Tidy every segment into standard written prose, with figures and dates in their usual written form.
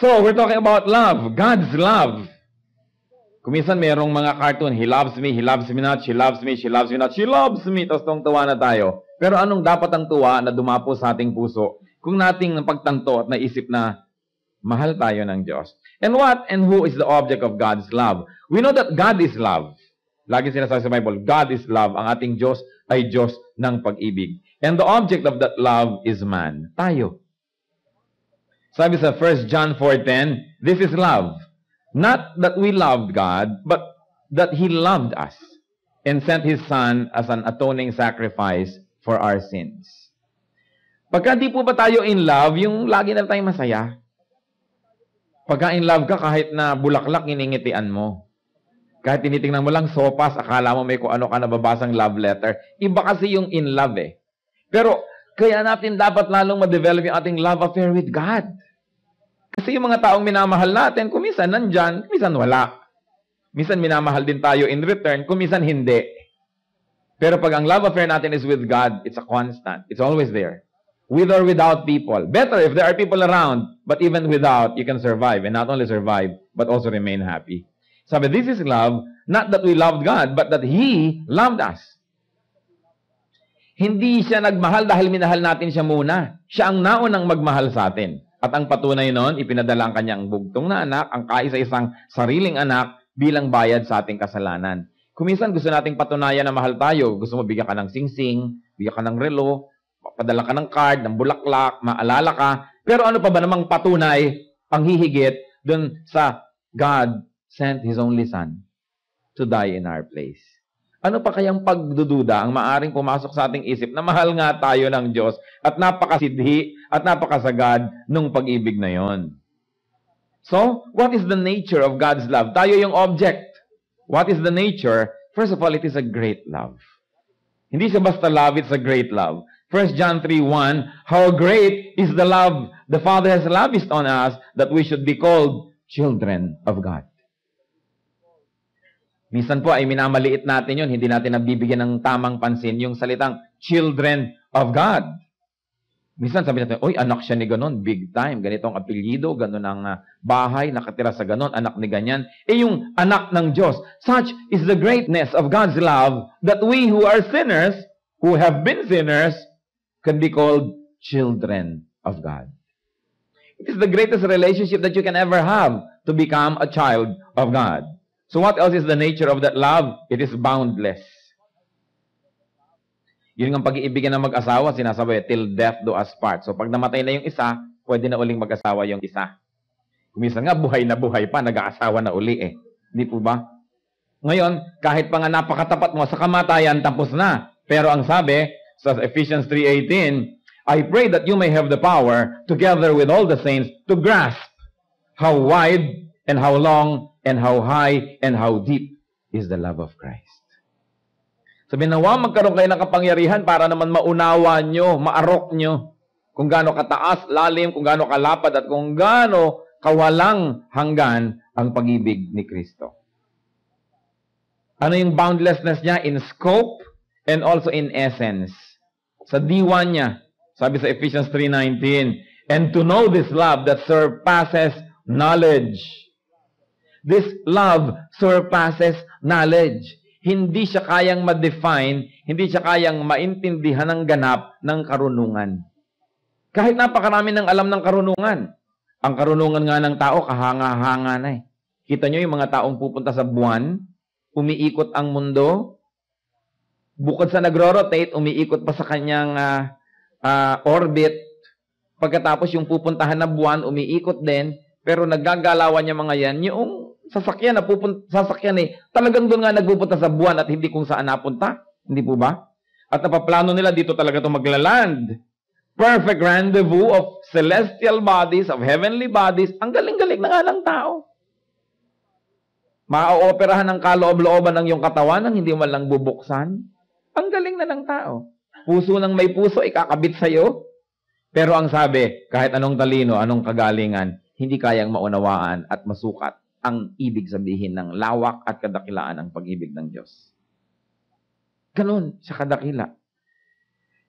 So, we're talking about love. God's love. Kuminsan merong mga cartoon, he loves me not, she loves me not, she loves me, tapos tuwa na tayo. Pero anong dapat ang tuwa na dumapo sa ating puso kung nating pagtanto at naisip na mahal tayo ng Diyos? And what and who is the object of God's love? We know that God is love. Lagi sinasabi sa Bible, God is love. Ang ating Diyos ay Diyos ng pag-ibig. And the object of that love is man. Tayo. Sabi sa 1 John 4:10, this is love. Not that we loved God, but that He loved us and sent His Son as an atoning sacrifice for our sins. Pagka di po ba tayo in love, yung lagi na tayo masaya? Pagka in love ka, kahit na bulaklak, iningitian mo. Kahit tinitingnan mo lang sopas, akala mo may kung ano ka nababasang love letter. Iba kasi yung in love eh. Pero, kaya natin dapat lalong ma-develop yung ating love affair with God. Kasi yung mga taong minamahal natin, kuminsan nandyan, kuminsan wala. Minsan minamahal din tayo in return, kuminsan hindi. Pero pag ang love affair natin is with God, it's a constant. It's always there. With or without people. Better if there are people around, but even without, you can survive. And not only survive, but also remain happy. Sabi, this is love, not that we loved God, but that He loved us. Hindi siya nagmahal dahil minahal natin siya muna. Siya ang naunang magmahal sa atin. At ang patunay noon, ipinadala ang kanyang bugtong na anak, ang kaisa-isang sariling anak bilang bayad sa ating kasalanan. Kuminsan gusto nating patunayan na mahal tayo. Gusto mo bigyan ka ng singsing, bigyan ka ng relo, padala ka ng card, ng bulaklak, maalala ka. Pero ano pa ba namang patunay, panghihigit, dun sa God sent His only Son to die in our place. Ano pa kayang pagdududa ang maaring pumasok sa ating isip na mahal nga tayo ng Diyos at napakasidhi at napakasagad nung pag-ibig na yon? So, what is the nature of God's love? Tayo yung object. What is the nature? First of all, it is a great love. Hindi siya basta love, it's a great love. 1 John 3:1, how great is the love the Father has lavished on us that we should be called children of God. Minsan po ay minamaliit natin yun, hindi natin nabibigyan ng tamang pansin yung salitang children of God. Minsan sabi natin, oy, anak siya ni ganon, big time, ganito ang apelyido, ganon ang bahay, nakatira sa ganon, anak ni ganyan. Yung anak ng Diyos. Such is the greatness of God's love that we who are sinners, who have been sinners, can be called children of God. It is the greatest relationship that you can ever have to become a child of God. So what else is the nature of that love? It is boundless. Yun ang pag-iibigan ng mag-asawa, sinasabi, till death do us part. So pag namatay na yung isa, pwede na uling mag-asawa yung isa. Kuminsan nga, buhay na buhay pa, nag-aasawa na uli eh. Hindi po ba? Ngayon, kahit pa nga napakatapat mo sa kamatayan, tapos na. Pero ang sabi, sa Ephesians 3:18, I pray that you may have the power, together with all the saints, to grasp how wide and how long and how high and how deep is the love of Christ. Sabi nawa, magkaroon kayo ng kapangyarihan para naman maunawa nyo, maarok nyo, kung gaano kataas, lalim, kung gaano kalapad, at kung gaano kawalang hanggan ang pag-ibig ni Kristo. Ano yung boundlessness niya? In scope and also in essence. Sa D1 niya, sabi sa Ephesians 3:19, and to know this love that surpasses knowledge. This love surpasses knowledge. Hindi siya kayang ma-define, hindi siya kayang maintindihan ng ganap ng karunungan. Kahit napakarami ng alam ng karunungan. Ang karunungan nga ng tao, kahanga-hanga na eh. Kita nyo yung mga taong pupunta sa buwan, umiikot ang mundo, bukod sa nagro-rotate, umiikot pa sa kanyang orbit. Pagkatapos yung pupuntahan na buwan, umiikot din, pero naggagalawan niya mga yan, yung sasakyan na sasakyan eh, talagang doon nga nagpupunta sa buwan at hindi kung saan napunta. Hindi po ba? At napaplano nila dito talaga ito maglaland. Perfect rendezvous of celestial bodies, of heavenly bodies. Ang galing-galing na nga ng tao. Maaoperahan ng kaloob-looban ng iyong katawan nang hindi man lang bubuksan. Ang galing na ng tao. Puso ng may puso, ikakabit sa'yo. Pero ang sabi, kahit anong talino, anong kagalingan, hindi kayang maunawaan at masukat ang ibig sabihin ng lawak at kadakilaan ng pag-ibig ng Diyos. Ganun, sa kadakila.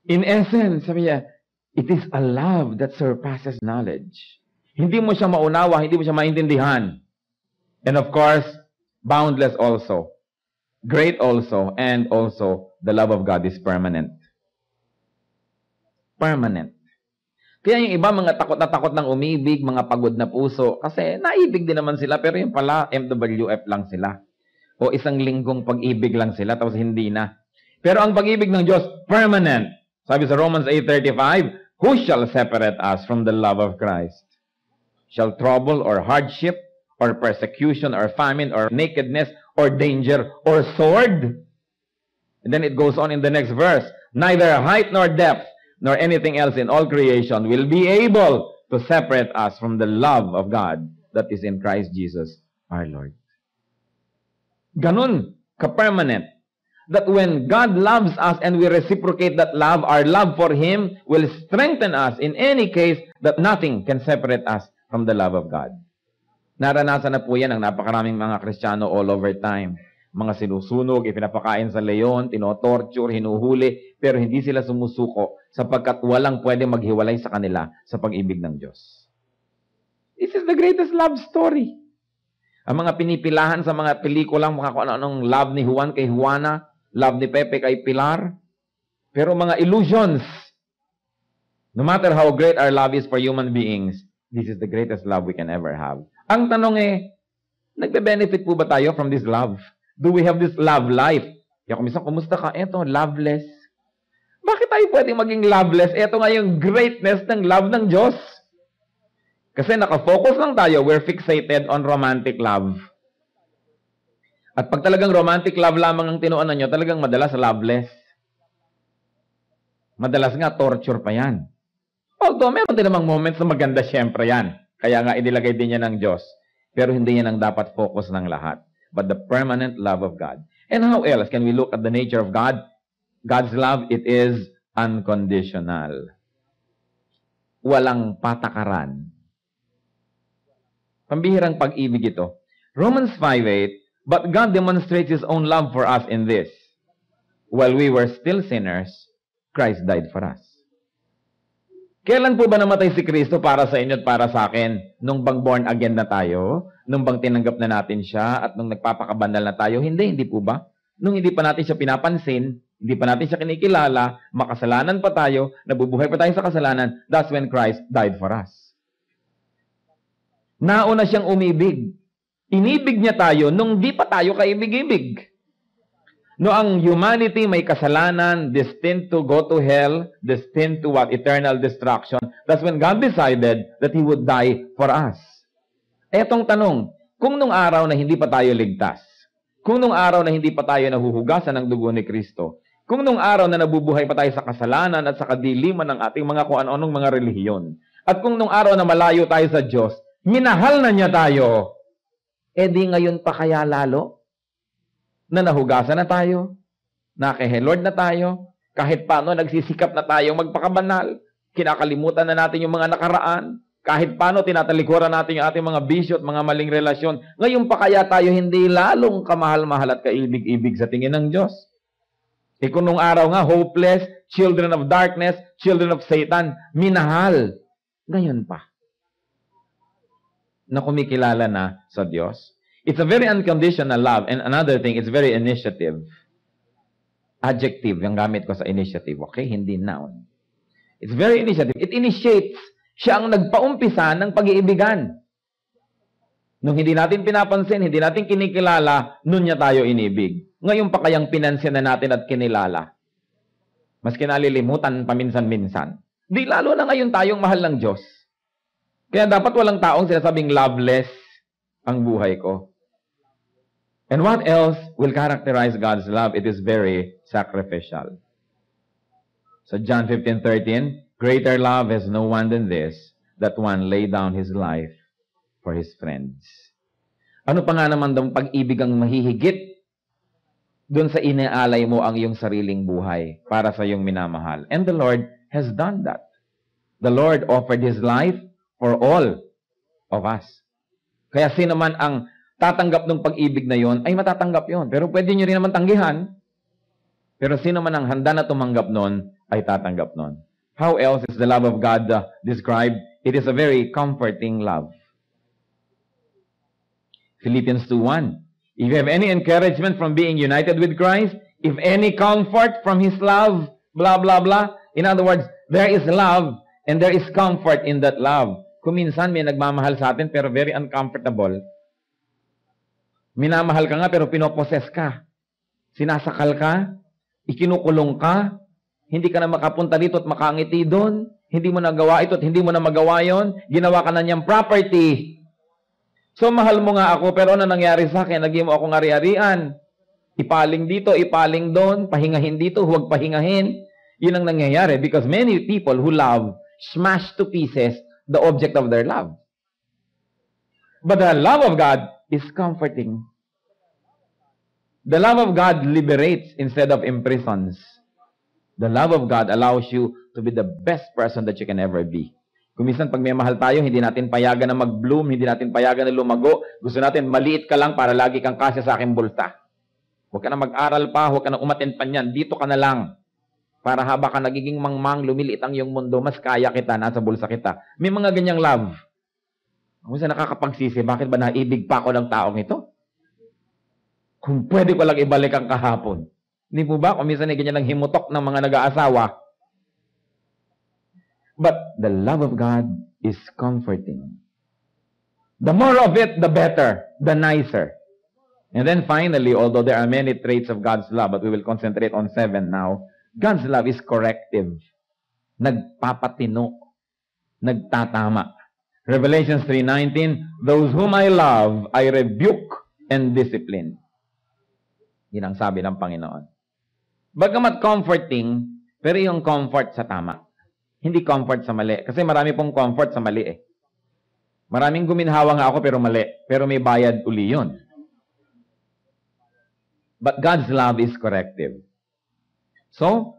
In essence, sabi niya, it is a love that surpasses knowledge. Hindi mo siya maunawa, hindi mo siya maintindihan. And of course, boundless also. Great also, and also, the love of God is permanent. Permanent. Kaya yung iba, mga takot na takot ng umibig, mga pagod na puso, kasi naibig din naman sila, pero yung pala, MWF lang sila. O isang linggong pag-ibig lang sila, tapos hindi na. Pero ang pag-ibig ng Diyos, permanent. Sabi sa Romans 8:35, who shall separate us from the love of Christ? Shall trouble or hardship, or persecution, or famine, or nakedness, or danger, or sword? And then it goes on in the next verse, neither height nor depth, nor anything else in all creation will be able to separate us from the love of God that is in Christ Jesus our Lord. Ganun ka-permanent. That when God loves us and we reciprocate that love, our love for Him will strengthen us in any case that nothing can separate us from the love of God. Naranasan na po yan ng napakaraming mga Kristiyano all over time. Mga sinusunog, ipinapakain sa leon, tinotorture, hinuhuli, pero hindi sila sumusuko sapagkat walang pwede maghiwalay sa kanila sa pag-ibig ng Diyos. This is the greatest love story. Ang mga pinipilahan sa mga pelikulang mga kung anong love ni Juan kay Juana, love ni Pepe kay Pilar, pero mga illusions. No matter how great our love is for human beings, this is the greatest love we can ever have. Ang tanong nagbe-benefit po ba tayo from this love? Do we have this love life? Kaya kung minsan, kumusta ka? Eto, loveless. Bakit tayo pwedeng maging loveless? Eto nga yung greatness ng love ng Diyos. Kasi nakafocus lang tayo, we're fixated on romantic love. At pag talagang romantic love lamang ang tinuunan nyo, talagang madalas loveless. Madalas nga, torture pa yan. Although, meron din namang moments na maganda syempre yan. Kaya nga, inilagay din yan ng Diyos. Pero hindi yan ang dapat focus ng lahat. But the permanent love of God. And how else can we look at the nature of God? God's love, it is unconditional. Walang patakaran. Pambihirang pag-ibig ito. Romans 5:8, but God demonstrates His own love for us in this. While we were still sinners, Christ died for us. Kailan po ba namatay si Kristo para sa inyo at para sa akin? Nung bang born again na tayo? Nung bang tinanggap na natin siya at nung nagpapakabandal na tayo? Hindi po ba? Nung hindi pa natin siya pinapansin, hindi pa natin siya kinikilala, makasalanan pa tayo, nabubuhay pa tayo sa kasalanan, that's when Christ died for us. Nauna siyang umibig. Inibig niya tayo nung di pa tayo kaibig-ibig. No, ang humanity may kasalanan, destined to go to hell, destined to what? Eternal destruction. That's when God decided that He would die for us. Etong tanong, kung nung araw na hindi pa tayo ligtas, kung nung araw na hindi pa tayo nahuhugasan ng dugo ni Kristo, kung nung araw na nabubuhay pa tayo sa kasalanan at sa kadiliman ng ating mga kung ano-anong mga relihiyon, at kung nung araw na malayo tayo sa Diyos, minahal na niya tayo, di ngayon pa kaya lalo? Na nahugasan na tayo, na kay Lord na tayo, kahit paano nagsisikap na tayo magpakabanal, kinakalimutan na natin yung mga nakaraan, kahit paano tinatalikuran natin yung ating mga bisyo at mga maling relasyon, ngayon pa kaya tayo hindi lalong kamahal-mahal at kaibig-ibig sa tingin ng Diyos? Kung nung araw nga, hopeless, children of darkness, children of Satan, minahal, ngayon pa, na kumikilala na sa Diyos. It's a very unconditional love. And another thing, it's very initiative. Adjective, yung gamit ko sa initiative. Okay? Hindi noun. It's very initiative. It initiates. Siya ang nagpaumpisa ng pag-iibigan. Nung hindi natin pinapansin, hindi natin kinikilala, nun niya tayo inibig. Ngayon pa kayang pinansin na natin at kinilala. Mas kinalilimutan paminsan-minsan. Di lalo na ngayon tayong mahal ng Diyos. Kaya dapat walang taong sinasabing loveless ang buhay ko. And what else will characterize God's love? It is very sacrificial. So John 15:13, greater love has no one than this, that one lay down his life for his friends. Ano pa nga naman daw pag-ibig ang mahihigit doon sa inaalay mo ang iyong sariling buhay para sa iyong minamahal? And the Lord has done that. The Lord offered His life for all of us. Kaya sino man ang tatanggap ng pag-ibig na yon, ay matatanggap yon. Pero pwede nyo rin naman tanggihan. Pero sino man ang handa na tumanggap nun, ay tatanggap nun. How else is the love of God described? It is a very comforting love. Philippians 2:1. If you have any encouragement from being united with Christ, if any comfort from His love, blah, blah, blah. In other words, there is love and there is comfort in that love. Kung minsan may nagmamahal sa atin pero very uncomfortable. Minamahal ka nga pero pinoposes ka. Sinasakal ka, ikinukulong ka, hindi ka na makapunta dito at makangiti doon, hindi mo nagawa ito at hindi mo na magawa yon, ginawa ka na niyang property. So, mahal mo nga ako, pero ano nangyari sa akin? Naging mo akong ari-arian. Ipaling dito, ipaling doon, pahingahin dito, huwag pahingahin. Yun ang nangyayari because many people who love smash to pieces the object of their love. But the love of God is comforting. The love of God liberates instead of imprisons. The love of God allows you to be the best person that you can ever be. Kung minsan pag may mahal tayo, hindi natin payagan na mag-bloom, hindi natin payagan na lumago. Gusto natin, maliit ka lang para lagi kang kasya sa aking bulsa. Huwag ka na mag-aral pa, huwag ka na umaten pa niyan. Dito ka na lang. Para haba ka nagiging mangmang, lumiliit ang iyong mundo, mas kaya kita, nasa bulsa kita. May mga ganyang love. Kung minsan nakakapagsisi, bakit ba naibig pa ako ng taong ito? Kung pwede ko lang ibalik ang kahapon. Hindi po ba? Kung minsan ay ganyan lang himutok ng mga nag-aasawa. But the love of God is comforting. The more of it, the better, the nicer. And then finally, although there are many traits of God's love, but we will concentrate on 7 now, God's love is corrective. Nagpapatino. Nagtatama. Revelation 3:19, those whom I love, I rebuke and discipline. Yan ang sabi ng Panginoon. Bagamat comforting, pero yung comfort sa tama. Hindi comfort sa mali. Kasi marami pong comfort sa mali eh. Maraming guminhawa nga ako pero mali. Pero may bayad uli yun. But God's love is corrective. So,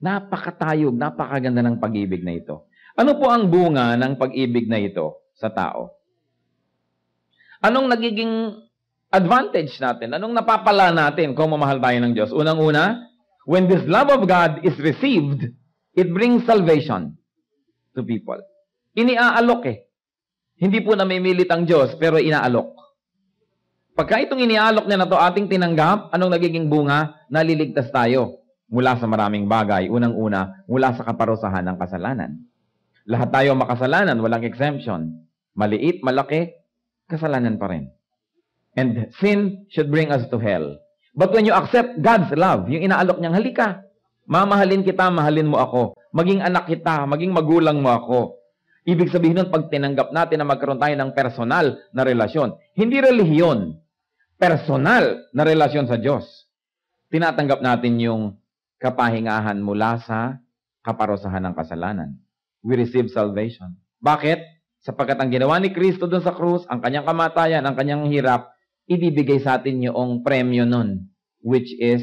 napakatayog, napakaganda ng pag-ibig na ito. Ano po ang bunga ng pag-ibig na ito sa tao? Anong nagiging advantage natin? Anong napapala natin kung mamahal tayo ng Diyos? Unang-una, when this love of God is received, it brings salvation to people. Iniaalok eh. Hindi po namimilit ang Diyos, pero inaalok. Pagka itong iniaalok niya na to ating tinanggap, anong nagiging bunga? Naliligtas tayo mula sa maraming bagay. Unang-una, mula sa kaparusahan ng kasalanan. Lahat tayo makasalanan, walang exemption. Maliit, malaki, kasalanan pa rin. And sin should bring us to hell. But when you accept God's love, yung inaalok niyang, halika, mamahalin kita, mahalin mo ako. Maging anak kita, maging magulang mo ako. Ibig sabihin nun, pag tinanggap natin na magkaroon tayo ng personal na relasyon, hindi relihiyon, personal na relasyon sa Diyos. Tinatanggap natin yung kapahingahan mula sa kaparusahan ng kasalanan. We receive salvation. Bakit? Sapagkat ang ginawa ni Kristo doon sa krus, ang kanyang kamatayan, ang kanyang hirap, ibibigay sa atin yung premyo nun, which is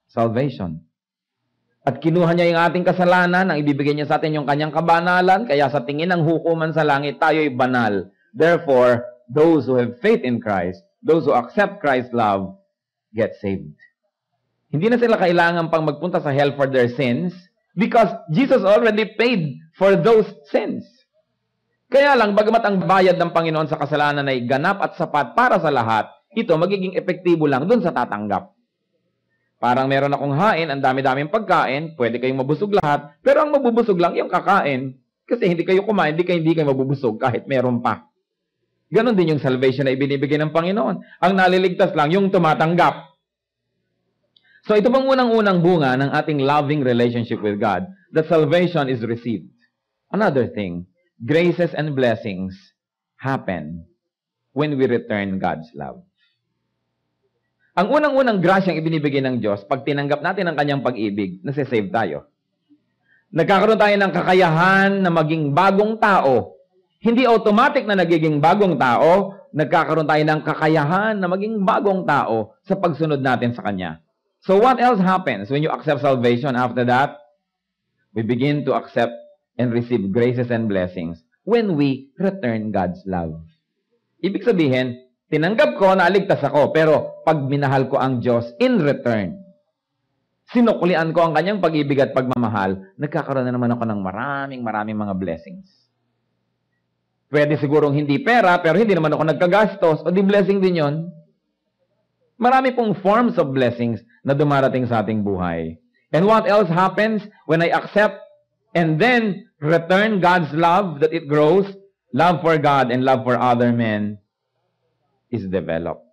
salvation. At kinuha niya yung ating kasalanan, ang ibibigay niya sa atin yung kanyang kabanalan, kaya sa tingin ng hukuman sa langit, tayo'y banal. Therefore, those who have faith in Christ, those who accept Christ's love, get saved. Hindi na sila kailangan pang magpunta sa hell for their sins because Jesus already paid for those sins. Kaya lang, bagamat ang bayad ng Panginoon sa kasalanan ay ganap at sapat para sa lahat, ito magiging epektibo lang dun sa tatanggap. Parang meron akong hain, ang dami-daming pagkain, pwede kayong mabusog lahat, pero ang mabubusog lang yung kakain. Kasi hindi kayo kumain, hindi kayo mabubusog kahit meron pa. Ganon din yung salvation na ibinibigay ng Panginoon. Ang naliligtas lang yung tumatanggap. So ito bang unang-unang bunga ng ating loving relationship with God, that salvation is received. Another thing, graces and blessings happen when we return God's love. Ang unang-unang grasyang ibinibigay ng Diyos, pag tinanggap natin ang kanyang pag-ibig, nasisave tayo. Nagkakaroon tayo ng kakayahan na maging bagong tao. Hindi automatic na nagiging bagong tao, nagkakaroon tayo ng kakayahan na maging bagong tao sa pagsunod natin sa Kanya. So what else happens when you accept salvation after that? We begin to accept and receive graces and blessings when we return God's love. Ibig sabihin, tinanggap ko, naaligtas ako, pero pag minahal ko ang Diyos in return, sinuklian ko ang kanyang pag-ibig at pagmamahal, nagkakaroon na naman ako ng maraming mga blessings. Pwede sigurong hindi pera, pero hindi naman ako nagkagastos. O di blessing din yon. Marami pong forms of blessings na dumarating sa ating buhay. And what else happens when I accept and then return God's love that it grows? Love for God and love for other men is developed.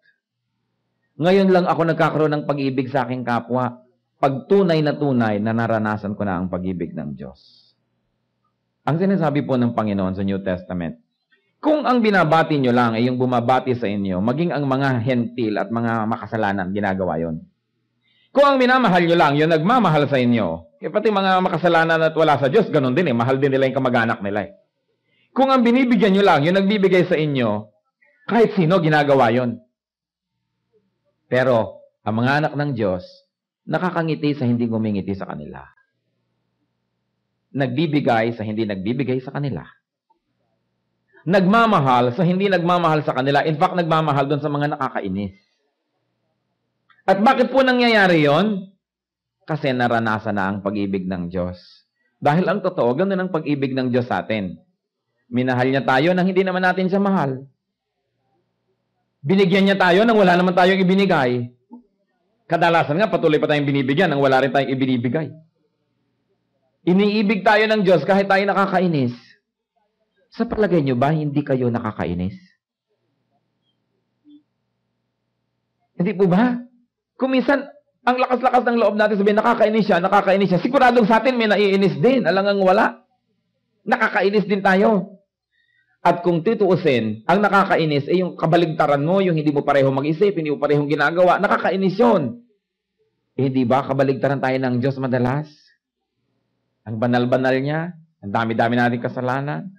Ngayon lang ako nagkakaroon ng pag-ibig sa aking kapwa. Pag tunay na naranasan ko na ang pag-ibig ng Diyos. Ang sinasabi po ng Panginoon sa New Testament, kung ang binabati nyo lang ay yung bumabati sa inyo, maging ang mga hentil at mga makasalanan, ginagawa yon. Kung ang minamahal nyo lang, yung nagmamahal sa inyo, pati mga makasalanan at wala sa Diyos, ganun din mahal din nila yung kamag-anak nila Kung ang binibigyan nyo lang, yung nagbibigay sa inyo, kahit sino, ginagawa yon. Pero, ang mga anak ng Diyos, nakakangiti sa hindi ngumingiti sa kanila. Nagbibigay sa hindi nagbibigay sa kanila. Nagmamahal sa hindi nagmamahal sa kanila. In fact, nagmamahal doon sa mga nakakainis. At bakit po nangyayari yon? Kasi naranasan na ang pag-ibig ng Diyos. Dahil ang totoo, ganoon ang pag-ibig ng Diyos sa atin. Minahal niya tayo nang hindi naman natin siya mahal. Binigyan niya tayo nang wala naman tayong ibinigay. Kadalasan nga, patuloy pa tayong binibigyan nang wala rin tayong ibinibigay. Iniibig tayo ng Diyos kahit tayo nakakainis. Sa palagay nyo ba, hindi kayo nakakainis? Hindi po ba? Kung minsan, ang lakas-lakas ng loob natin sabihin, nakakainis siya. Siguradong sa atin may naiinis din. Alangang wala. Nakakainis din tayo. At kung tituusin, ang nakakainis ay yung kabaligtaran mo, yung hindi mo pareho mag-isip, hindi mo parehong ginagawa. Nakakainis yun. Hindi ba kabaligtaran tayo ng Diyos madalas? Ang banal-banal niya, ang dami-dami nating kasalanan,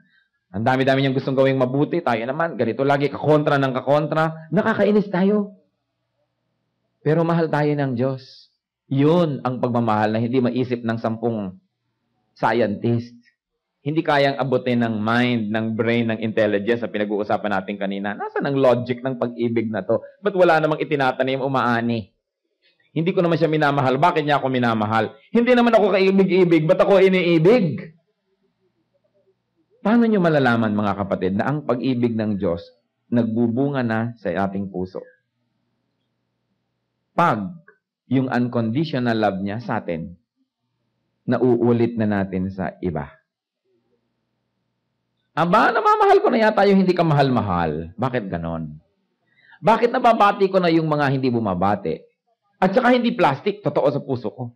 ang dami-dami niyang gustong gawing mabuti, tayo naman, ganito lagi, kakontra ng kakontra, nakakainis tayo. Pero mahal tayo ng Diyos. Yun ang pagmamahal na hindi maisip ng 10 scientist. Hindi kayang abutin ng mind, ng brain, ng intelligence na pinag-uusapan natin kanina. Nasaan ang logic ng pag-ibig na to? Ba't wala namang itinatanim umaani? Hindi ko naman siya minamahal. Bakit niya ako minamahal? Hindi naman ako kaibig-ibig. Ba't ako iniibig? Paano nyo malalaman, mga kapatid, na ang pag-ibig ng Diyos nagbubunga na sa ating puso? Pag yung unconditional love niya sa atin, nauulit na natin sa iba. Aba, namamahal ko na yata yung hindi ka mahal-mahal. Bakit ganon? Bakit nababati ko na yung mga hindi bumabati? At saka hindi plastic, totoo sa puso ko.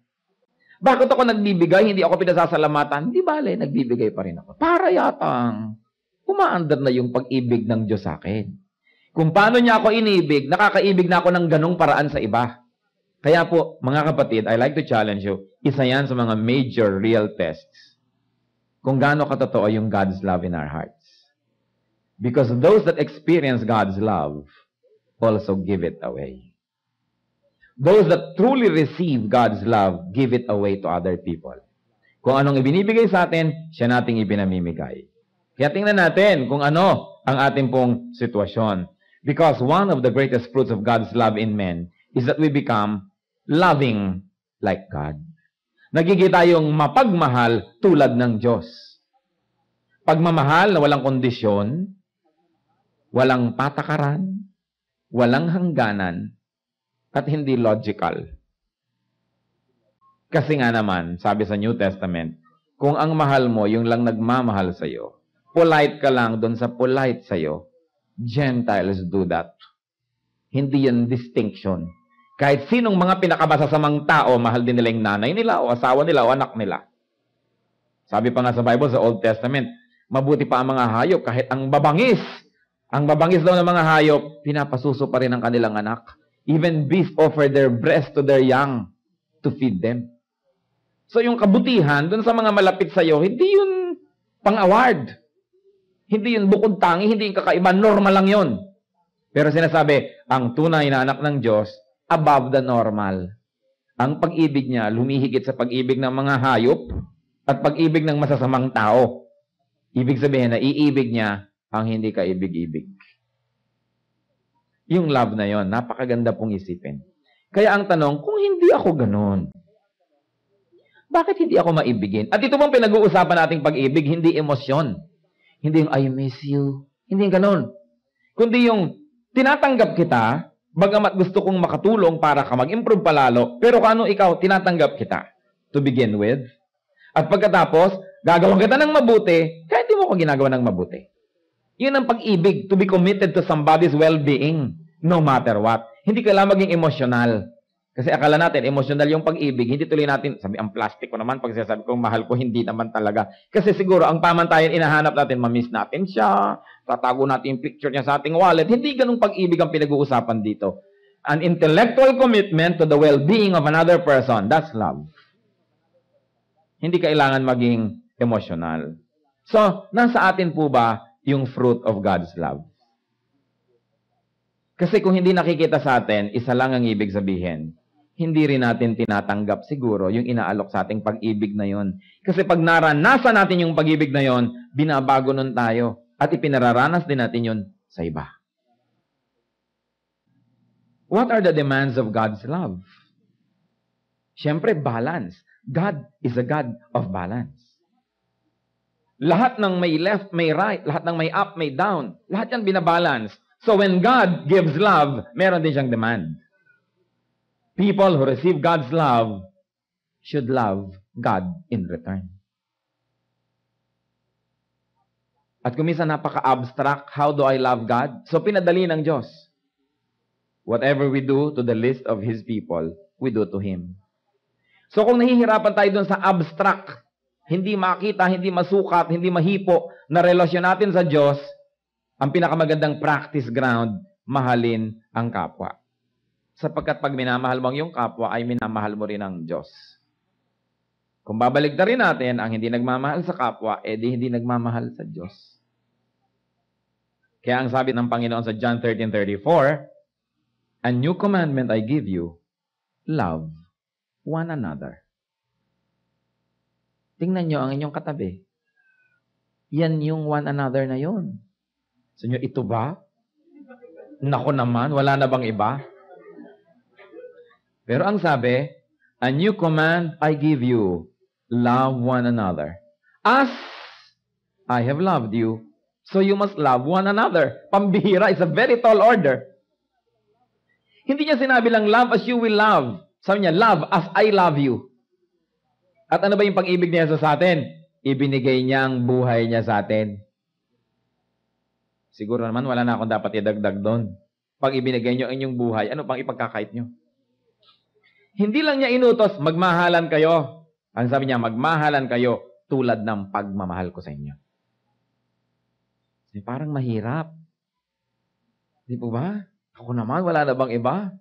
Bakit ako nagbibigay, hindi ako pinasasalamatan? Hindi bale, nagbibigay pa rin ako. Para yatang umaandar na yung pag-ibig ng Diyos sa akin. Kung paano niya ako inibig, nakakaibig na ako ng ganong paraan sa iba. Kaya po, mga kapatid, I like to challenge you, isa yan sa mga major real tests. Kung gaano katotoo yung God's love in our hearts. Because those that experience God's love also give it away. Those that truly receive God's love, give it away to other people. Kung anong ibinibigay sa atin, siya nating ibinamimigay. Kaya tingnan natin kung ano ang ating pong sitwasyon. Because one of the greatest fruits of God's love in men is that we become loving like God. Nagiging tayong mapagmahal tulad ng Diyos. Pagmamahal na walang kondisyon, walang patakaran, walang hangganan, at hindi logical. Kasi nga naman, sabi sa New Testament, kung ang mahal mo, yung lang nagmamahal sa'yo, polite ka lang doon sa polite sa'yo, Gentiles do that. Hindi yan distinction. Kahit sinong mga pinakabasasamang tao, mahal din nila yung nanay nila, o asawa nila, o anak nila. Sabi pa nga sa Bible, sa Old Testament, mabuti pa ang mga hayop, kahit ang babangis daw ng mga hayop, pinapasuso pa rin ang kanilang anak. Even beasts offer their breast to their young to feed them. So yung kabutihan dun sa mga malapit sa'yo, hindi yun pang-award. Hindi yun bukod tangi, hindi yung kakaiba. Normal lang yun. Pero sinasabi, ang tunay na anak ng Diyos, above the normal. Ang pag-ibig niya, lumihigit sa pag-ibig ng mga hayop at pag-ibig ng masasamang tao. Ibig sabihin na iibig niya ang hindi ka ibig-ibig. Yung love na yon, napakaganda pong isipin. Kaya ang tanong, kung hindi ako ganon, bakit hindi ako maibigin? At ito bang pinag-uusapan nating pag-ibig, hindi emosyon. Hindi yung I miss you. Hindi yung ganun. Kundi yung tinatanggap kita, bagamat gusto kong makatulong para ka mag-improve palalo, pero kung ano ikaw, tinatanggap kita to begin with. At pagkatapos, gagawin kita ng mabuti, kahit di mo ko ginagawa ng mabuti. Yun ang pag-ibig, to be committed to somebody's well-being, no matter what. Hindi kailangan maging emosyonal. Kasi akala natin, emosyonal yung pag-ibig, hindi tuloy natin, sabi, ang plastic ko naman, pag sinasabi ko, mahal ko, hindi naman talaga. Kasi siguro, ang pamantayan, inahanap natin, mamiss natin siya, tatago natin yung picture niya sa ating wallet. Hindi ganung pag-ibig ang pinag-uusapan dito. An intellectual commitment to the well-being of another person, that's love. Hindi kailangan maging emosyonal. So, nasa atin po ba yung fruit of God's love? Kasi kung hindi nakikita sa atin, isa lang ang ibig sabihin, hindi rin natin tinatanggap siguro yung inaalok sa ating pag-ibig na yon. Kasi pag naranasan natin yung pag-ibig na yon, binabago nun tayo. At ipinararanas din natin yun sa iba. What are the demands of God's love? Siyempre, balance. God is a God of balance. Lahat ng may left, may right, lahat ng may up, may down, lahat yan binabalance. So when God gives love, meron din siyang demand. People who receive God's love should love God in return. At kung minsan napaka-abstract, how do I love God? So pinadali ng Diyos. Whatever we do to the least of His people, we do to Him. So kung nahihirapan tayo dun sa abstract, hindi makita, hindi masukat, hindi mahipo na relasyon natin sa Diyos, ang pinakamagandang practice ground, mahalin ang kapwa. Sapagkat pag minamahal mo yung kapwa, ay minamahal mo rin ang Diyos. Kung babalik na rin natin, ang hindi nagmamahal sa kapwa, edi hindi nagmamahal sa Diyos. Kaya ang sabi ng Panginoon sa John 13:34, "A new commandment I give you, love one another." Tingnan nyo ang inyong katabi. Yan yung one another na yun. So nyo, ito ba? Nako naman, wala na bang iba? Pero ang sabi, "A new command I give you, love one another. As I have loved you, so you must love one another." Pambihira, is a very tall order. Hindi niya sinabi lang, "Love as you will love." Sabi niya, "Love as I love you." At ano ba yung pag-ibig niya sa atin? Ibinigay niya ang buhay niya sa atin. Siguro naman, wala na akong dapat idagdag doon. Pag ibinigay niyo ang inyong buhay, ano pang ipagkakait niyo? Hindi lang niya inutos, magmahalan kayo. Ang sabi niya, magmahalan kayo tulad ng pagmamahal ko sa inyo. Parang mahirap. Di po ba? Ako naman, wala na bang iba?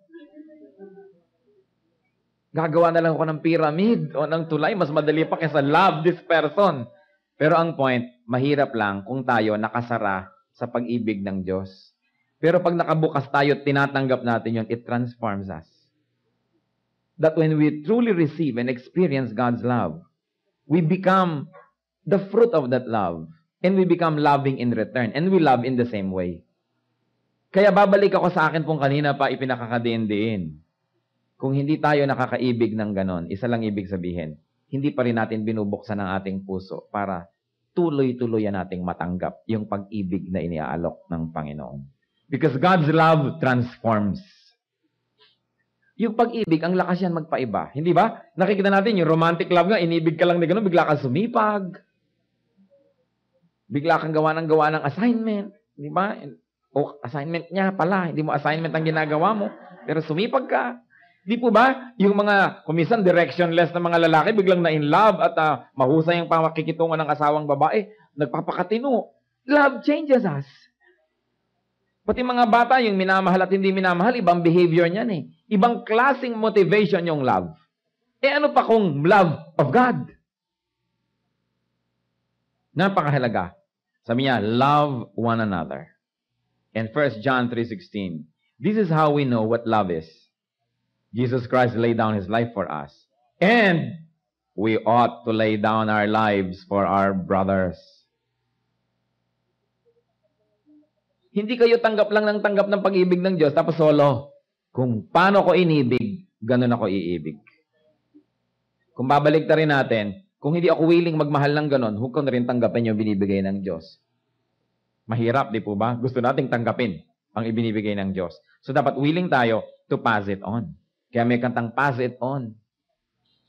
Gagawa na lang ako ng pyramid o ng tulay. Mas madali pa kaysa love this person. Pero ang point, mahirap lang kung tayo nakasara sa pag-ibig ng Diyos. Pero pag nakabukas tayo, tinatanggap natin yun, it transforms us. That when we truly receive and experience God's love, we become the fruit of that love. And we become loving in return. And we love in the same way. Kaya babalik ako sa akin pong kanina pa ipinakakadiin-diin. Kung hindi tayo nakakaibig ng ganon, isa lang ibig sabihin, hindi pa rin natin binubuksan ang ating puso para tuloy-tuloyan nating matanggap yung pag-ibig na iniaalok ng Panginoon. Because God's love transforms. Yung pag-ibig, ang lakas yan magpaiba. Hindi ba? Nakikita natin yung romantic love nga, inibig ka lang na ganon, bigla kang sumipag. Bigla kang gawa ng assignment. Di ba? O assignment niya pala, hindi mo assignment ang ginagawa mo, pero sumipag ka. Di po ba? Yung mga, kumisan, directionless na mga lalaki, biglang na in love at mahusay ang pamakikitungan ng asawang babae, nagpapakatino. Love changes us. Pati mga bata, yung minamahal at hindi minamahal, ibang behavior niyan eh. Ibang klaseng motivation yung love. Eh ano pa kung love of God? Napakahalaga. Sabi niya, love one another. And 1 John 3:16, this is how we know what love is. Jesus Christ laid down His life for us. And we ought to lay down our lives for our brothers. Hindi kayo tanggap lang ng tanggap ng pag-ibig ng Diyos, tapos solo. Kung paano ko inibig, ganun ako iibig. Kung babalik na rin natin, kung hindi ako willing magmahal ng ganun, huwag ko na rin tanggapin yung binibigay ng Diyos. Mahirap, di po ba? Gusto nating tanggapin ang ibinibigay ng Diyos. So dapat willing tayo to pass it on. Kaya may kantang pass it on.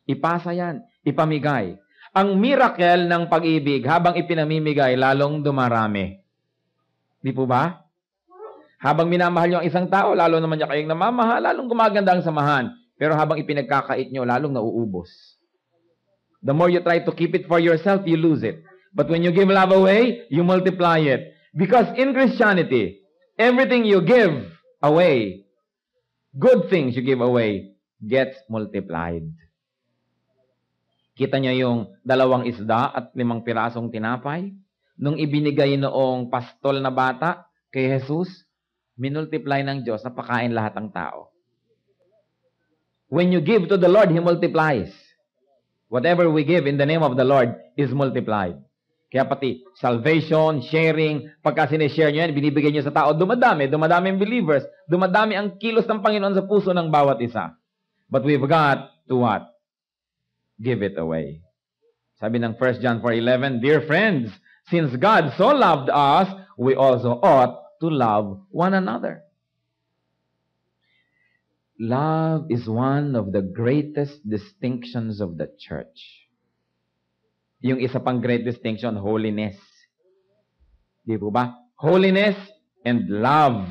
Ipasa yan. Ipamigay. Ang miracle ng pag-ibig, habang ipinamimigay, lalong dumarami. Di po ba? Habang minamahal nyo ang isang tao, lalo naman niya kayong namamahal, lalong gumaganda ang samahan. Pero habang ipinagkakait nyo, lalong nauubos. The more you try to keep it for yourself, you lose it. But when you give love away, you multiply it. Because in Christianity, everything you give away, good things you give away, gets multiplied. Kita niyo yung 2 isda at 5 pirasong tinapay? Nung ibinigay noong pastol na bata kay Jesus, minultiply ng Diyos na pakain lahat ng tao. When you give to the Lord, He multiplies. Whatever we give in the name of the Lord is multiplied. Kaya pati salvation, sharing, pagka sinishare nyo yan, binibigay nyo sa tao, dumadami ang believers, dumadami ang kilos ng Panginoon sa puso ng bawat isa. But we've got to what? Give it away. Sabi ng 1 John 4:11, Dear friends, since God so loved us, we also ought to love one another. Love is one of the greatest distinctions of the church. Yung isa pang great distinction, holiness. Di po ba? Holiness and love.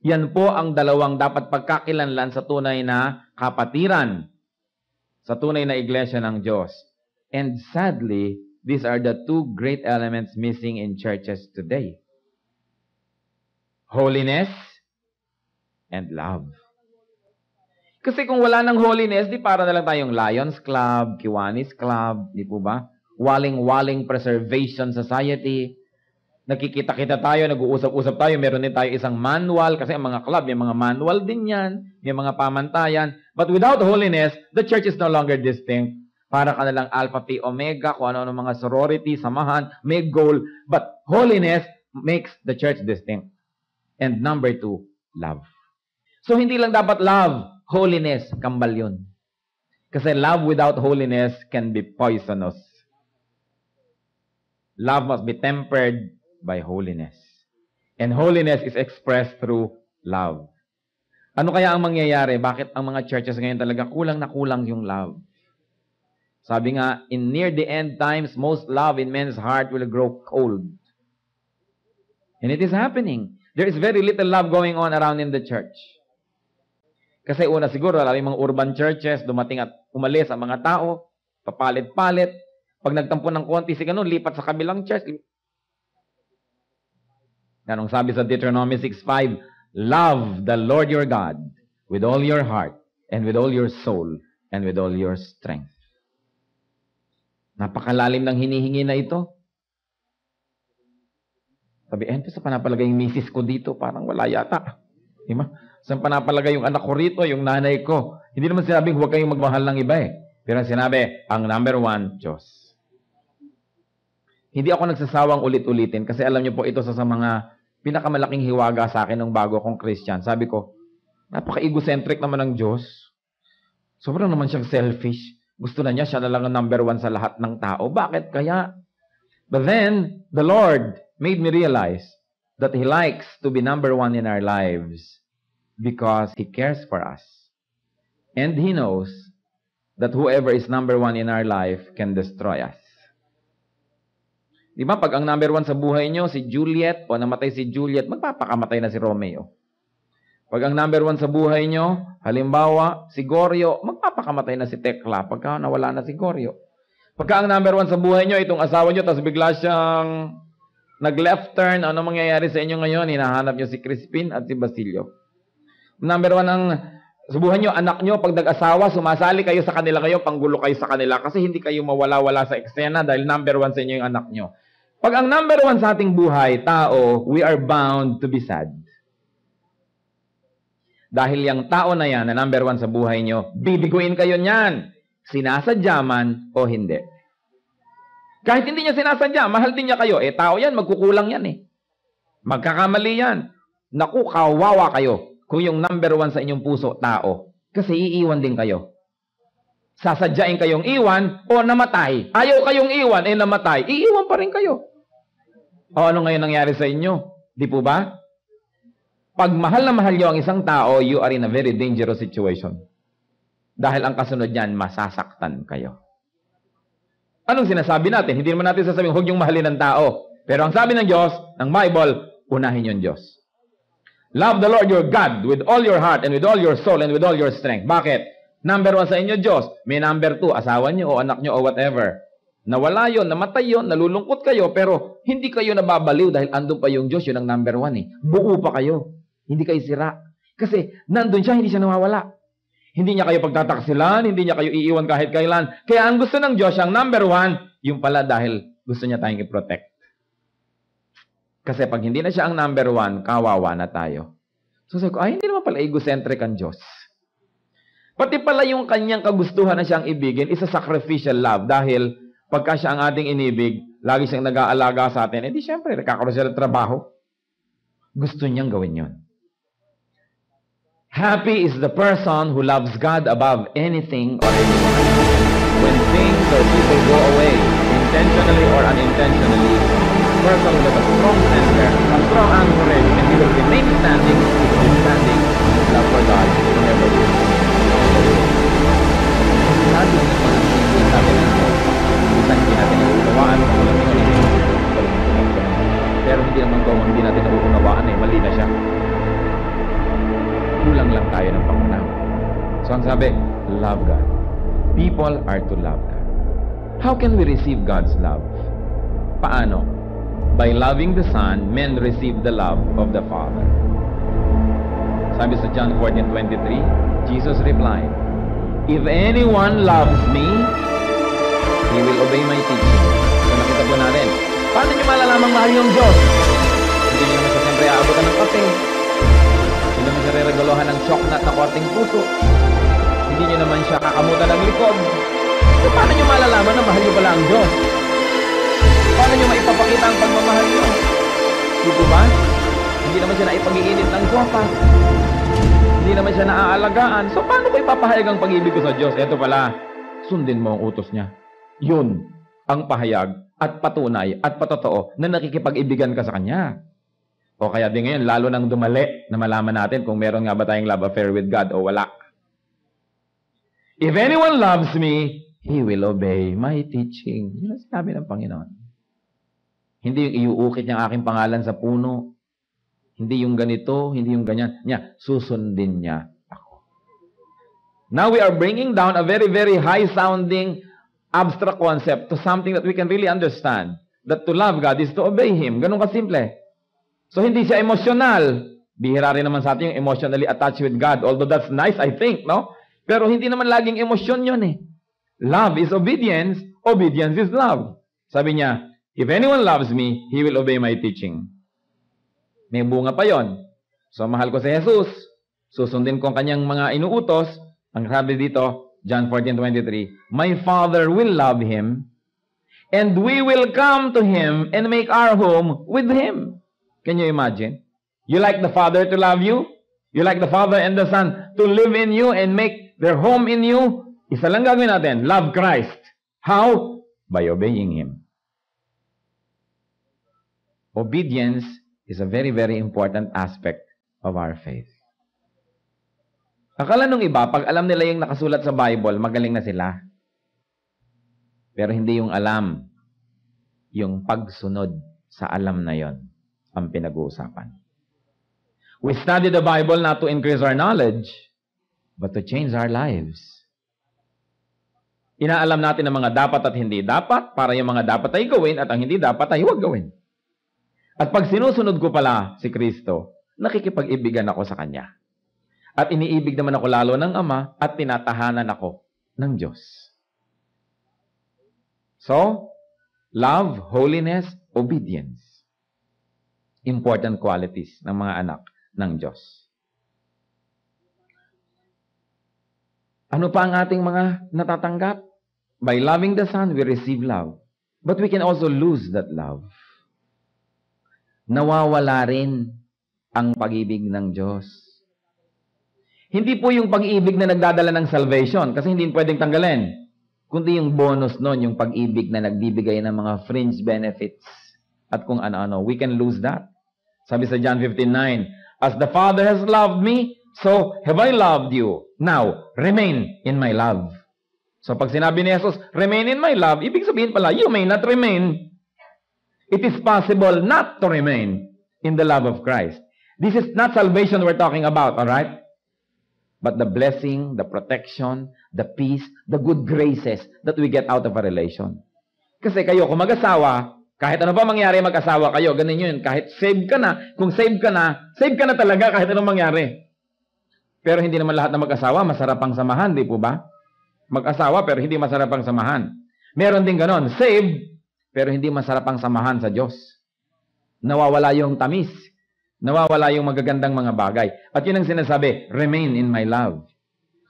Yan po ang dalawang dapat pagkakilanlan sa tunay na kapatiran, sa tunay na iglesia ng Diyos. And sadly, these are the 2 great elements missing in churches today. Holiness and love. Kasi kung wala ng holiness, di para na lang tayong Lions Club, Kiwanis Club, di po ba? Waling-waling Preservation Society. Nakikita-kita tayo, nag-uusap-usap tayo, meron din tayo isang manual, kasi ang mga club, may mga manual din yan, may mga pamantayan. But without holiness, the church is no longer distinct. Para ka nalang Alpha, Phi, Omega, kung ano-ano mga sorority, samahan, may goal. But holiness makes the church distinct. And number 2, love. So hindi lang dapat love, holiness, kambal yun. Kasi love without holiness can be poisonous. Love must be tempered by holiness. And holiness is expressed through love. Ano kaya ang mangyayari? Bakit ang mga churches ngayon talaga kulang na kulang yung love? Sabi nga, in near the end times, most love in men's heart will grow cold. And it is happening. There is very little love going on around in the church. Kasi una siguro, lalo yung mga urban churches, dumating at umalis ang mga tao, papalit-palit. Pag nagtampo ng konti si ganun, lipat sa kabilang church. Anong sabi sa Deuteronomy 6:5? Love the Lord your God with all your heart and with all your soul and with all your strength. Napakalalim ng hinihingi na ito. Sabi, sa panapalagay yung misis ko dito, parang wala yata. Diba? Saan panapalagay yung anak ko rito, yung nanay ko. Hindi naman sinabing huwag kayong magmahal ng iba eh. Pero sinabi, ang number 1, Diyos. Hindi ako nagsasawang ulit-ulitin kasi alam niyo po ito sa mga pinakamalaking hiwaga sa akin nung bago akong Christian. Sabi ko, napaka-egocentric naman ng Diyos. Sobrang naman siyang selfish. Gusto na niya, siya na lang ang number 1 sa lahat ng tao. Bakit kaya? But then, the Lord made me realize that He likes to be number 1 in our lives because He cares for us. And He knows that whoever is number 1 in our life can destroy us. Di ba, pag ang number 1 sa buhay nyo, si Juliet, o namatay si Juliet, magpapakamatay na si Romeo. Pag ang number 1 sa buhay nyo, halimbawa, si Goryo, magpapakamatay na si Tekla, pagka nawala na si Goryo. Pagka ang number 1 sa buhay nyo, itong asawa nyo, tapos bigla siyang nag-left turn, ano mangyayari sa inyo ngayon? Hinahanap nyo si Crispin at si Basilio. Number 1 ang sa buhay nyo, anak nyo, pag nag-asawa, sumasali kayo sa kanila kayo, panggulo kayo sa kanila, kasi hindi kayo mawala-wala sa eksena dahil number 1 sa inyo yung anak nyo. Pag ang number 1 sa ating buhay, tao, we are bound to be sad. Dahil yung tao na yan, na number 1 sa buhay nyo, bibiguin kayo niyan. Sinasadya man o hindi. Kahit hindi niya sinasadya, mahal din niya kayo. Tao yan, magkukulang yan eh. Magkakamali yan. Naku, kawawa kayo. Kung yung number 1 sa inyong puso, tao. Kasi iiwan din kayo. Sasadyain kayong iwan o namatay. Ayaw kayong iwan, namatay. Iiwan pa rin kayo. O ano ngayon nangyari sa inyo? Di po ba? Pag mahal na mahal nyo ang isang tao, you are in a very dangerous situation. Dahil ang kasunod niyan, masasaktan kayo. Anong sinasabi natin? Hindi naman natin sasabihin, huwag yung mahalin ng tao. Pero ang sabi ng Diyos, ng Bible, unahin yung Diyos. Love the Lord your God with all your heart and with all your soul and with all your strength. Bakit? Number 1 sa inyo, Diyos. May number 2, asawa nyo o anak nyo o whatever. Nawala yun, namatay yun, nalulungkot kayo, pero hindi kayo nababaliw dahil andun pa yung Diyos, yun ang number 1 eh. Buo pa kayo. Hindi kayo sira. Kasi nandun siya, hindi siya nawawala. Hindi niya kayo pagtataksilan, hindi niya kayo iiwan kahit kailan. Kaya ang gusto ng Diyos, ang number 1, yung pala dahil gusto niya tayong i-protect. Kasi pag hindi na siya ang number 1, kawawa na tayo. So sabi ko, ay hindi naman pala egocentric ang Diyos. Pati pala yung kanyang kagustuhan na siyang ibigin is a sacrificial love. Dahil pagka siya ang ating inibig, lagi siyang nag-aalaga sa atin, edi syempre, nakakaroon siya ng trabaho. Gusto niyang gawin yun. Happy is the person who loves God above anything or anyone. When things or people go away, intentionally or unintentionally, the person will have a strong center, a strong anchorage, and he will remain standing in his love for God whenever he is. Lagi ng panangigin natin ang Diyos. Minsan hindi natin nauunawaan kung walang tingin. Pero hindi naman kung hindi natin nauunawaan eh, mali na siya. Kulang lang tayo ng pangunawa. So ang sabi, love God. People are to love God. How can we receive God's love? Paano? By loving the Son, men receive the love of the Father. Sabi sa John 14:23, Jesus replied, if anyone loves me, he will obey my teaching. So nakita po natin, paano nyo malalamang mahal yung Diyos? Hindi nyo naman siya siyempre aabutan ng kape. Hindi naman siya re-regalohan ng choknat na korting puso. Hindi nyo naman siya kakamutan ng likod. So paano nyo malalaman na mahal nyo pala ang Diyos? Paano nyo maipapakita ang pagmamahal nyo? Dito ba? Hindi naman siya naipag-iinit ng sopa. Hindi naman siya naaalagaan. So, paano ko ipapahayag ang pag-ibig ko sa Diyos? Ito pala, sundin mo ang utos niya. Yun ang pahayag at patunay at patotoo na nakikipag-ibigan ka sa Kanya. O kaya din ngayon, lalo nang dumali na malaman natin kung meron nga ba tayong love affair with God o wala. If anyone loves me, he will obey my teaching. Yun ang sinabi ng Panginoon. Hindi yung iuukit niya aking pangalan sa puno. Hindi yung ganito, hindi yung ganyan. Niya, susundin niya ako. Now we are bringing down a very, very high-sounding abstract concept to something that we can really understand. That to love God is to obey Him. Ganun kasimple. So hindi siya emotional. Bihira rin naman sa atin yung emotionally attached with God. Although that's nice, I think, no? Pero hindi naman laging emosyon yun eh. Love is obedience. Obedience is love. Sabi niya, if anyone loves me, he will obey my teaching. May bunga pa yon. So, mahal ko si Jesus. Susundin ko ang kanyang mga inuutos. Ang sabi dito, John 14:23, my Father will love him, and we will come to him and make our home with him. Can you imagine? You like the Father to love you? You like the Father and the Son to live in you and make their home in you? Isa lang gagawin natin, love Christ. How? By obeying Him. Obedience is a very, very important aspect of our faith. Akala nung iba, pag alam nila yung nakasulat sa Bible, magaling na sila. Pero hindi yung alam, yung pagsunod sa alam na yon ang pinag-uusapan. We study the Bible not to increase our knowledge, but to change our lives. Inaalam natin ang mga dapat at hindi dapat, para yung mga dapat ay gawin at ang hindi dapat ay huwag gawin. At pag sinusunod ko pala si Kristo, nakikipag-ibigan ako sa Kanya. At iniibig naman ako lalo ng Ama at tinatahanan ako ng Diyos. So, love, holiness, obedience. Important qualities ng mga anak ng Diyos. Ano pa ang ating mga natatanggap? By loving the Son, we receive love. But we can also lose that love. Nawawala rin ang pag-ibig ng Diyos. Hindi po yung pag-ibig na nagdadala ng salvation, kasi hindi pwedeng tanggalin. Kundi yung bonus nun, yung pag-ibig na nagbibigay ng mga fringe benefits. at kung ano-ano. We can lose that. Sabi sa John 15:9, as the Father has loved me, so have I loved you. Now, remain in my love. So pag sinabi ni Jesus, remain in my love, ibig sabihin pala, you may not remain. It is possible not to remain in the love of Christ. This is not salvation we're talking about, all right? But the blessing, the protection, the peace, the good graces that we get out of a relation. Kasi kayo, kung mag-asawa, kahit ano pa mangyari mag-asawa kayo, ganun yun. Kahit save ka na, kung save ka na talaga kahit anong mangyari. Pero hindi naman lahat na mag-asawa, masarap ang samahan, di po ba? Mag-asawa, pero hindi masarap ang samahan. Meron din ganon, save, pero hindi masarap ang samahan sa Diyos. Nawawala yung tamis. Nawawala yung magagandang mga bagay. At yun ang sinasabi, remain in my love.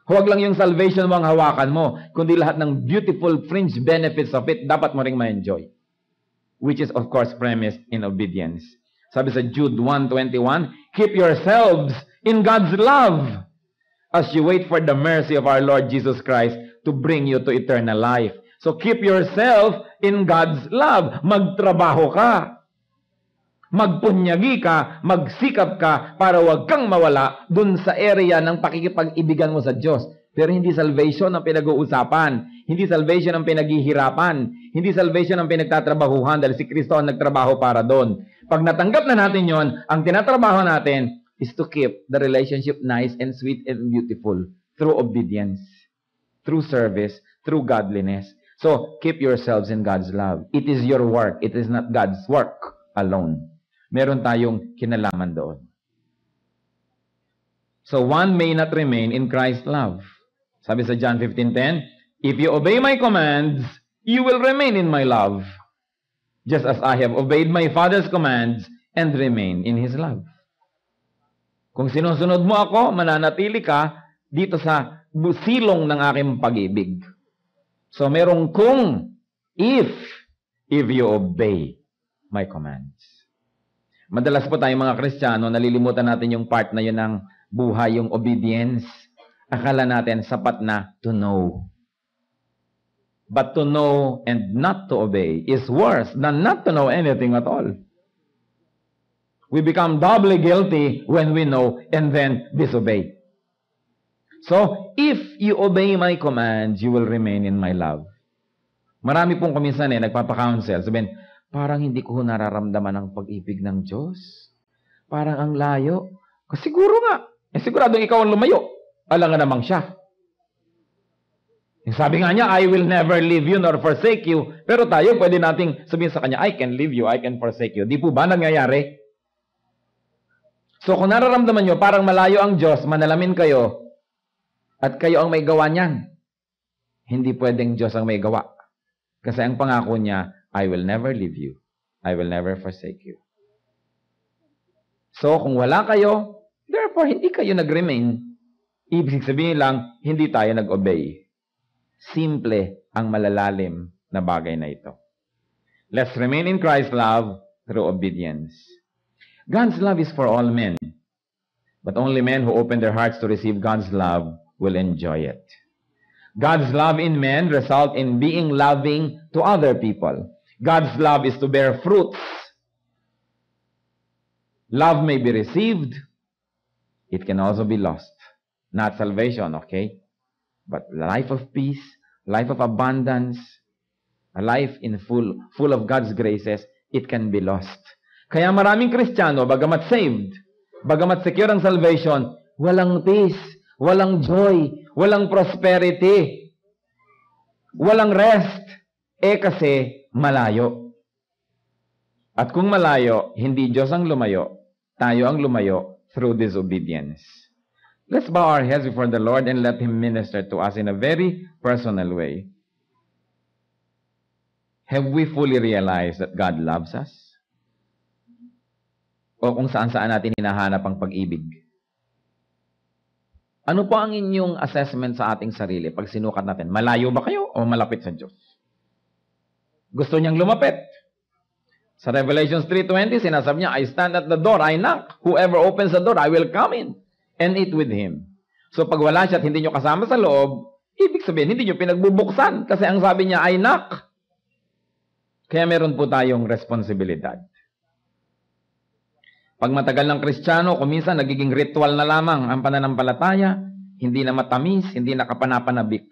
Huwag lang yung salvation mo ang hawakan mo, kundi lahat ng beautiful fringe benefits of it, dapat mo ring ma-enjoy. Which is, of course, premised in obedience. Sabi sa Jude 1:21, keep yourselves in God's love as you wait for the mercy of our Lord Jesus Christ to bring you to eternal life. So keep yourself in God's love. Magtrabaho ka. Magpunyagi ka, magsikap ka para wag kang mawala dun sa area ng pakikipag-ibigan mo sa Diyos. Pero hindi salvation ang pinag-uusapan. Hindi salvation ang pinaghihirapan. Hindi salvation ang pinagtatrabahuhan dahil si Kristo ang nagtrabaho para doon. Pag natanggap na natin yon, ang tinatrabaho natin is to keep the relationship nice and sweet and beautiful through obedience, through service, through godliness. So, keep yourselves in God's love. It is your work. It is not God's work alone. Meron tayong kinalaman doon. So, one may not remain in Christ's love. Sabi sa John 15:10, if you obey my commands, you will remain in my love, just as I have obeyed my Father's commands and remain in His love. Kung sinusunod mo ako, mananatili ka dito sa silong ng aking pag-ibig. So, merong kung, if you obey my commands. Madalas po tayong mga Kristiyano, nalilimutan natin yung part na yun ng buhay, yung obedience. Akala natin sapat na to know. But to know and not to obey is worse than not to know anything at all. We become doubly guilty when we know and then disobey. So, if you obey my commands, you will remain in my love. Marami pong kuminsan nagpapa-counsel. Sabihin, parang hindi ko nararamdaman ang pag-ibig ng Diyos. Parang ang layo. Siguro nga. Siguradong ikaw ang lumayo. Alam nga namang siya. Sabi nga niya, I will never leave you nor forsake you. Pero tayo, pwede nating sabihin sa kanya, I can leave you, I can forsake you. Di po ba nangyayari? So kung nararamdaman nyo, parang malayo ang Diyos, manalamin kayo, at kayo ang may gawa niyan. Hindi pwedeng Diyos ang may gawa. Kasi ang pangako niya, I will never leave you. I will never forsake you. So, kung wala kayo, therefore, hindi kayo nag-remain. Ibig sabihin lang, hindi tayo nag-obey. Simple ang malalalim na bagay na ito. Let's remain in Christ's love through obedience. God's love is for all men. But only men who open their hearts to receive God's love will enjoy it. God's love in men result in being loving to other people. God's love is to bear fruits. Love may be received. It can also be lost. Not salvation, okay? But life of peace, life of abundance, a life in full of God's graces, it can be lost. Kaya maraming Kristiyano, bagamat saved, bagamat secure ang salvation, walang peace, walang joy, walang prosperity, walang rest. Kasi malayo. At kung malayo, hindi Diyos ang lumayo, tayo ang lumayo through disobedience. Let's bow our heads before the Lord and let Him minister to us in a very personal way. Have we fully realized that God loves us? O kung saan-saan natin hinahanap ang pag-ibig? Ano po ang inyong assessment sa ating sarili pag sinukat natin? Malayo ba kayo o malapit sa Diyos? Gusto niyang lumapit. Sa Revelations 3:20, sinasabi niya, I stand at the door, I knock. Whoever opens the door, I will come in and eat with him. So pag wala siya at hindi niyo kasama sa loob, ibig sabihin, hindi niyo pinagbubuksan. Kasi ang sabi niya, I knock. Kaya meron po tayong responsibilidad. Pag matagal ng Kristiyano, kuminsan nagiging ritual na lamang ang pananampalataya, hindi na matamis, hindi na kapanapanabik.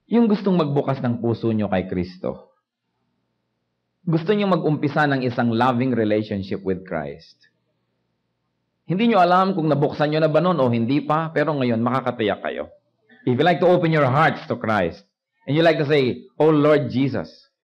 Yung gustong magbukas ng puso nyo kay Kristo. Gusto nyo mag-umpisa ng isang loving relationship with Christ. Hindi nyo alam kung nabuksan nyo na ba nun o hindi pa, pero ngayon makakatiyak kayo. If you like to open your hearts to Christ, and you like to say, "Oh Lord Jesus,